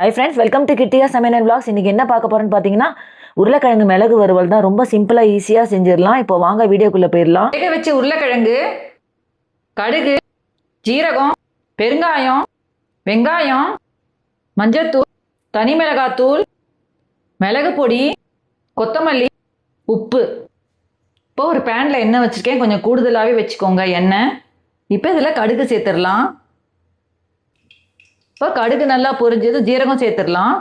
Hi friends, welcome to கிட்டியா சமையல் vlogs. இன்றைக்கி என்ன பார்க்க போகிறோன்னு பார்த்தீங்கன்னா, உருளைக்கிழங்கு மிளகு வறுவல் தான். ரொம்ப சிம்பிளாக ஈஸியாக செஞ்சிடலாம். இப்போ வாங்க வீடியோக்குள்ளே போயிடலாம். வேக வச்சு உருளைக்கிழங்கு, கடுகு, ஜீரகம், பெருங்காயம், வெங்காயம், மஞ்சத்தூள், தனி மிளகாத்தூள், மிளகு பொடி, கொத்தமல்லி, உப்பு. இப்போ ஒரு பேனில் எண்ணெய் வச்சுருக்கேன். கொஞ்சம் கூடுதலாகவே வச்சுக்கோங்க எண்ணெய். இப்போ இதில் கடுகு சேர்த்துடலாம். இப்போ கடுகு நல்லா பொரிஞ்சது, ஜீரகம் சேர்த்துடலாம்.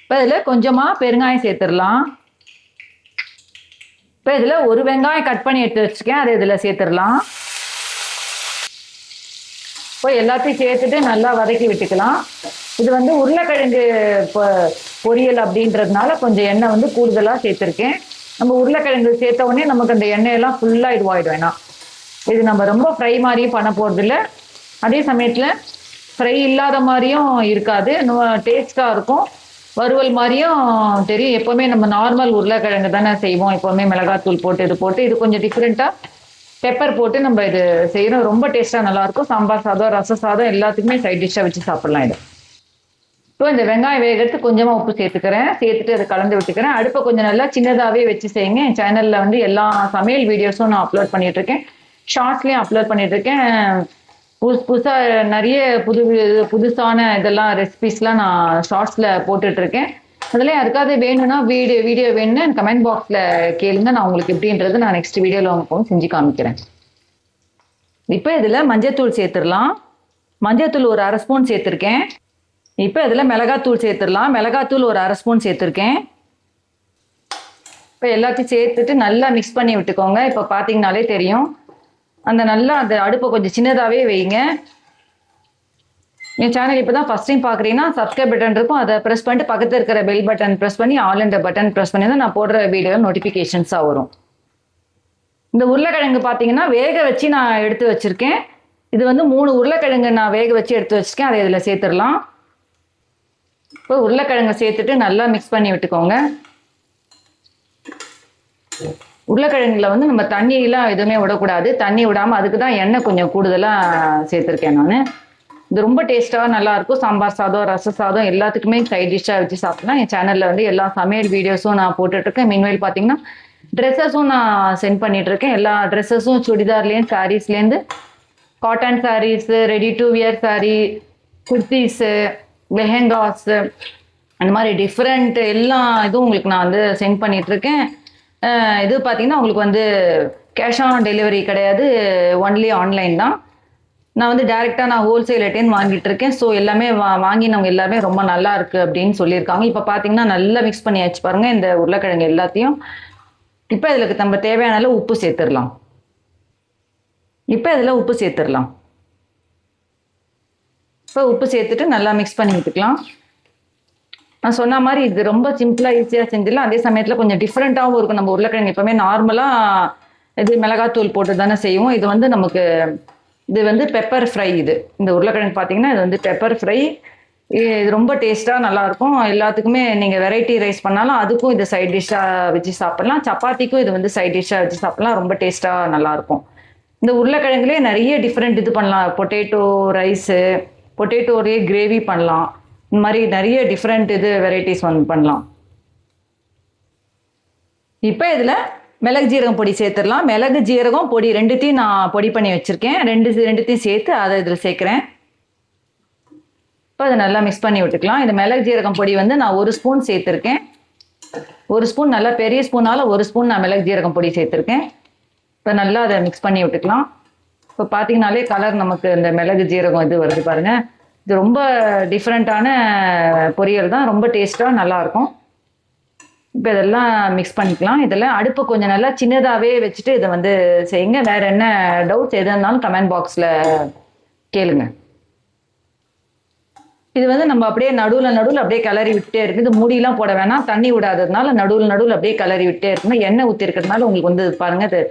இப்போ இதில் கொஞ்சமாக பெருங்காயம் சேர்த்துடலாம். இப்போ இதில் ஒரு வெங்காயம் கட் பண்ணி எடுத்து வச்சுருக்கேன், அதை இதில் சேர்த்துடலாம். இப்போ எல்லாத்தையும் சேர்த்துட்டு நல்லா வதக்கி விட்டுக்கலாம். இது வந்து உருளைக்கிழங்கு பொரியல் அப்படின்றதுனால கொஞ்சம் எண்ணெய் கூடுதலாக சேர்த்துருக்கேன். நம்ம உருளைக்கிழங்கு சேர்த்த உடனே நமக்கு அந்த எண்ணெயெல்லாம் ஃபுல்லாக இதுவாகிடும். வேணாம், இது நம்ம ரொம்ப ஃப்ரை மாதிரியும் பண்ண போகிறதில்ல, அதே சமயத்தில் ஃப்ரை இல்லாத மாதிரியும் இருக்காது, டேஸ்ட்டாக இருக்கும். வறுவல் மாதிரியும் தெரியும். எப்போவுமே நம்ம நார்மல் உருளைக்கிழங்கு தானே செய்வோம், எப்போவுமே மிளகாத்தூள் போட்டு இது கொஞ்சம் டிஃப்ரெண்ட்டாக பெப்பர் போட்டு நம்ம இது செய்கிறோம். ரொம்ப டேஸ்ட்டாக நல்லாயிருக்கும். சாம்பார் சாதம், ரச சாதம் எல்லாத்துக்குமே சைட் டிஷ்ஷாக வச்சு சாப்பிட்லாம். இது இப்போ இந்த வெங்காயம் வேகிறதுக்கு கொஞ்சமாக உப்பு சேர்த்துட்டு அதை கலந்து விட்டுக்கிறேன். அடுப்பை கொஞ்சம் நல்லா சின்னதாகவே வச்சு செய்யுங்க. என் சேனலில் எல்லா சமையல் வீடியோஸும் நான் அப்லோட் பண்ணிகிட்ருக்கேன், ஷார்ட்ஸ்லேயும் அப்லோட் பண்ணிகிட்ருக்கேன். புதுசாக நிறைய புதுசான இதெல்லாம் ரெசிபிஸ்லாம் நான் ஷார்ட்ஸில் போட்டுட்ருக்கேன். அதில் யாருக்காவது வேணும்னா வீடியோ வேணும்னு கமெண்ட் பாக்ஸில் கேளுங்க. நான் உங்களுக்கு எப்படின்றது நான் நெக்ஸ்ட் வீடியோவில் உங்களுக்கு செஞ்சு காமிக்கிறேன். இப்போ இதில் மஞ்சத்தூள் சேர்த்துடலாம். மஞ்சத்தூள் ஒரு 1/2 ஸ்பூன் சேர்த்துருக்கேன். இப்போ இதில் மிளகாத்தூள் சேர்த்துடலாம். மிளகாத்தூள் ஒரு 1/2 ஸ்பூன் சேர்த்துருக்கேன். இப்போ எல்லாத்தையும் சேர்த்துட்டு நல்லா மிக்ஸ் பண்ணி விட்டுக்கோங்க. இப்போ பார்த்தீங்கனாலே தெரியும். அந்த அடுப்பை கொஞ்சம் சின்னதாகவே வைங்க. என் சேனல் இப்போ தான் ஃபஸ்ட் டைம் பார்க்குறீங்கன்னா சப்ஸ்கிரைப் பட்டன் இருக்கும், அதை ப்ரெஸ் பண்ணிட்டு பக்கத்தில் இருக்கிற பெல் பட்டன் ப்ரெஸ் பண்ணி ஆல் என்ற பட்டன் ப்ரெஸ் பண்ணி தான் நான் போடுற வீடியோ நோட்டிஃபிகேஷன்ஸாக வரும். இந்த உருளைக்கிழங்கு பார்த்தீங்கன்னா வேக வச்சு நான் எடுத்து வச்சுருக்கேன். இது 3 உருளைக்கிழங்கு நான் வேக வச்சு எடுத்து வச்சுருக்கேன். அதை இதில் சேர்த்துடலாம். இப்போ உருளைக்கிழங்கு சேர்த்துட்டு நல்லா மிக்ஸ் பண்ணி விட்டுக்கோங்க. உருளைக்கிழங்குல நம்ம தண்ணியெலாம் எதுவுமே விடக்கூடாது. தண்ணி விடாமல், அதுக்கு தான் எண்ணெய் கொஞ்சம் கூடுதலாக சேர்த்துருக்கேன் நான். இது ரொம்ப டேஸ்ட்டாக நல்லாயிருக்கும். சாம்பார் சாதம், ரச சாதம் எல்லாத்துக்குமே சைட் டிஷ்ஷாக வச்சு சாப்பிட்லாம். என் சேனலில் எல்லா சமையல் வீடியோஸும் நான் போட்டுட்ருக்கேன். மீன்வேல் பார்த்தீங்கன்னா ட்ரெஸ்ஸஸும் நான் சென்ட் பண்ணிகிட்ருக்கேன். எல்லா ட்ரெஸ்ஸஸும் சுடிதார்லேருந்து, சாரீஸ்லேருந்து, cotton saris, ready to wear sari, kurtis, lehengas, அந்த மாதிரி டிஃப்ரெண்ட் எல்லா இதுவும் உங்களுக்கு நான் சென்ட் பண்ணிகிட்ருக்கேன். இது பார்த்தீங்கன்னா உங்களுக்கு கேஷ் ஆன் டெலிவரி கிடையாது, ஒன்லி ஆன்லைன் தான். நான் டேரெக்டாக நான் ஹோல்சேல் ரேட்டேன்னு வாங்கிட்டு இருக்கேன். ஸோ எல்லாமே வாங்கினவங்க எல்லாமே ரொம்ப நல்லா இருக்குது அப்படின்னு சொல்லியிருக்காங்க. இப்போ பார்த்தீங்கன்னா நல்லா மிக்ஸ் பண்ணியாச்சு பாருங்கள் இந்த உருளைக்கிழங்கு எல்லாத்தையும். இப்போ இதில் நம்ம தேவையான அளவு உப்பு சேர்த்துடலாம். இப்போ இதில் உப்பு சேர்த்துடலாம். இப்போ உப்பு சேர்த்துட்டு நல்லா மிக்ஸ் பண்ணி விட்டுக்கலாம். நான் சொன்ன மாதிரி இது ரொம்ப சிம்பிளாக ஈஸியாக செஞ்சிடலாம். அதே சமயத்தில் கொஞ்சம் டிஃப்ரெண்ட்டாகவும் இருக்கும். நம்ம உருளைக்கிழங்கு எப்போவுமே நார்மலாக இது மிளகாத்தூள் போட்டு தானே செய்வோம். இது நமக்கு இது பெப்பர் ஃப்ரை. இந்த உருளைக்கிழங்கு பார்த்தீங்கன்னா இது பெப்பர் ஃப்ரை. இது ரொம்ப டேஸ்ட்டாக நல்லாயிருக்கும். எல்லாத்துக்குமே நீங்கள் வெரைட்டி ரைஸ் பண்ணாலும் அதுக்கும் இது சைட் டிஷ்ஷாக வச்சு சாப்பிட்லாம். சப்பாத்திக்கும் இது சைட் டிஷ்ஷாக வச்சு சாப்பிட்லாம். ரொம்ப டேஸ்ட்டாக நல்லாயிருக்கும். இந்த உருளைக்கிழங்குலேயே நிறைய டிஃப்ரெண்ட் இது பண்ணலாம். பொட்டேட்டோ ரைஸு, பொட்டேட்டோலேயே கிரேவி பண்ணலாம். இந்த மாதிரி நிறைய டிஃப்ரெண்ட் வெரைட்டிஸ் பண்ணலாம். இப்போ இதில் மிளகு ஜீரகம் பொடி சேர்த்துடலாம். மிளகு ஜீரகம் பொடி ரெண்டுத்தையும் நான் பொடி பண்ணி வச்சுருக்கேன். ரெண்டுத்தையும் சேர்த்து அதை இதில் சேர்க்குறேன். இப்போ அதை நல்லா மிக்ஸ் பண்ணி விட்டுக்கலாம். இந்த மிளகு ஜீரகம் பொடி நான் 1 ஸ்பூன் சேர்த்துருக்கேன். 1 ஸ்பூன், நல்லா பெரிய ஸ்பூனால் 1 ஸ்பூன் நான் மிளகு ஜீரகம் பொடி சேர்த்துருக்கேன். இப்போ நல்லா அதை மிக்ஸ் பண்ணி விட்டுக்கலாம். இப்போ பார்த்தீங்கனாலே கலர் நமக்கு இந்த மிளகு ஜீரகம் வருது பாருங்கள். இது ரொம்ப டிஃப்ரெண்ட்டான பொரியல் தான், ரொம்ப டேஸ்ட்டாக நல்லாயிருக்கும். இப்போ இதெல்லாம் மிக்ஸ் பண்ணிக்கலாம். இதில் அடுப்பு கொஞ்சம் நல்லா சின்னதாகவே வச்சுட்டு இதை செய்யுங்க. வேறு என்ன டவுட்ஸ் எது இருந்தாலும் கமெண்ட் பாக்ஸில் கேளுங்க. இது நம்ம அப்படியே நடுவில் அப்படியே கிளறி விட்டே இருக்குது. இது மூடியெலாம் போட வேணாம், தண்ணி விடாததுனால நடுவில் அப்படியே கிளறி விட்டே இருக்கணும். எண்ணெய் ஊற்றி இருக்கிறதுனால உங்களுக்கு பாருங்கள் இது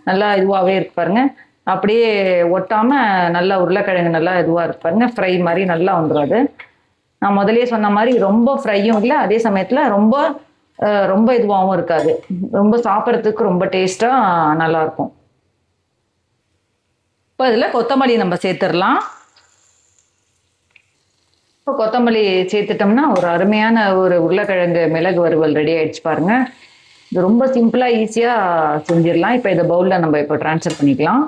நல்லா இதுவாகவே இருக்கு பாருங்கள். அப்படியே ஒட்டாமல் நல்லா உருளைக்கிழங்கு நல்லா இதுவாக இருக்கு பாருங்க. ஃப்ரை மாதிரி நல்லா வந்துடும். அது நான் முதலே சொன்ன மாதிரி ரொம்ப ஃப்ரையும் இல்லை, அதே சமயத்தில் ரொம்ப இதுவாகவும் இருக்காது. ரொம்ப சாப்பிட்றதுக்கு ரொம்ப டேஸ்ட்டாக நல்லாயிருக்கும். இப்போ இதில் கொத்தமல்லி நம்ம சேர்த்துடலாம். இப்போ கொத்தமல்லி சேர்த்துட்டோம்னா ஒரு அருமையான ஒரு உருளைக்கிழங்கு மிளகு வறுவல் ரெடி ஆயிடுச்சு பாருங்க. இது ரொம்ப சிம்பிளா ஈஸியா செஞ்சிடலாம். இப்போ இதை பவுல்ல நம்ம இப்போ ட்ரான்ஸ்ஃபர் பண்ணிக்கலாம்.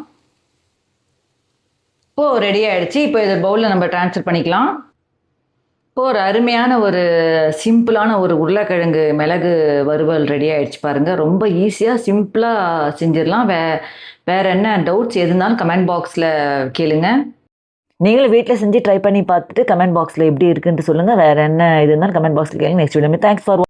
இப்போ ரெடி ஆயிடுச்சு. இப்போ இதை பவுல்ல நம்ம ட்ரான்ஸ்ஃபர் பண்ணிக்கலாம். இப்போ ஒரு அருமையான ஒரு சிம்பிளான ஒரு உருளைக்கிழங்கு மிளகு வறுவல் ரெடி ஆயிடுச்சு பாருங்க. ரொம்ப ஈஸியா சிம்பிளா செஞ்சிடலாம். வேற என்ன டவுட்ஸ் எதுனாலும் கமெண்ட் பாக்ஸ்ல கேளுங்க. நீங்களும் வீட்டில் செஞ்சு ட்ரை பண்ணி பார்த்துட்டு கமெண்ட் பாக்ஸில் எப்படி இருக்குன்ட்டு சொல்லுங்கள். வேறு என்ன இது இருந்தாலும் கமெண்ட் பாக்ஸில் கேளுங்க. Next video thanks for